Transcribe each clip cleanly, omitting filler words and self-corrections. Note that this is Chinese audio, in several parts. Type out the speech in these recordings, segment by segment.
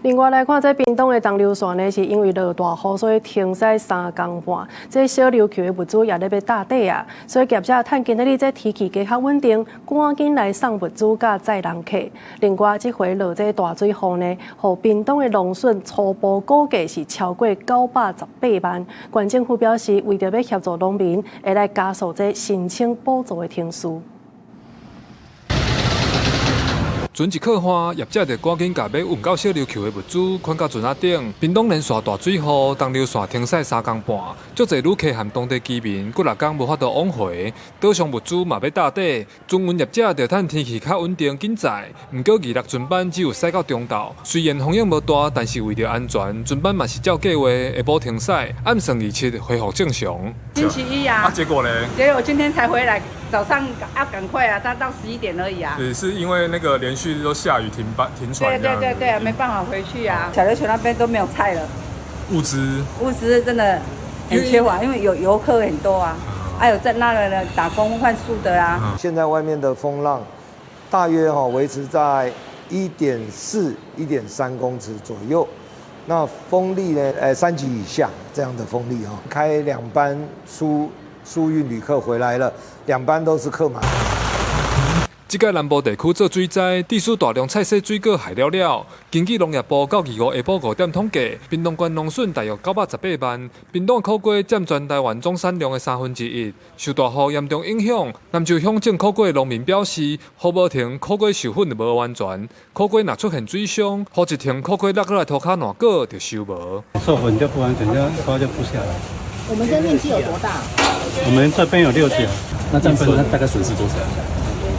另外來看，這屏東的東流線呢，是因為落大雨，所以停駛3天半。這小琉球的物資也咧要打底啊，所以業者趁今日這天氣加較穩定，趕緊來送物資甲載人客。另外，這回落這大水雨呢，予屏東的農損初步估計是超過918萬。縣政府表示，為着要協助農民，會來加速這申請補助的程序。船一靠岸，業者就趕緊甲要運到小琉球的物資捆到船仔頂。屏東連續大水雨，東流線停駛3天半，足儕旅客和當地居民過6天無法度往回，島上物資嘛要打底。船運業者就趁天氣較穩定緊載，不過26船班只有駛到中晝。雖然風險無大，但是為着安全，船班嘛是照計劃下晡停駛，暗算27恢復正常。星期一啊，結果呢？結果今天才回來，早上要趕快啊，到11點而已啊。是因為那個連續都下雨停船。對，沒辦法回去啊。小琉球那邊都沒有菜了，物資真的很缺乏，因為有遊客很多啊，還有在那個打工換宿的啊。現在外面的風浪大約維持在1.4、1.3公尺左右，那風力呢，3級以下這樣的風力哈，開2班輸運旅客回來了，2班都是客滿。這個南部地區做水災，地區大量菜色水果害了。根據農業部到25下晡5點統計，屏東縣農損大約918萬。屏東苦瓜佔全台灣總產量的1/3。受大雨嚴重影響，南州鄉種苦瓜的農民表示，雨無停，苦瓜授粉就無完全。苦瓜若出現水傷，雨一停，苦瓜落下來塗骹爛果就收無。授粉就不完全，花就不下來。我們這面積有多大？我們這邊有6甲。那這樣子大概損失多少？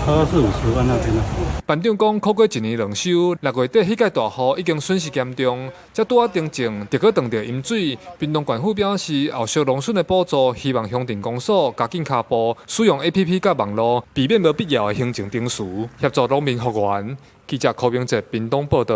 大概是50萬那邊啦。班長講，苦瓜1年2收，6月底迄個大雨已經損失嚴重，才拄啊定靜，就去斷着飲水。屏東縣府表示，後續農損的補助，希望鄉鎮公所加緊腳步，使用 APP 甲網絡，避免無必要的行政程序，協助農民復原。記者柯明哲，屏東報道。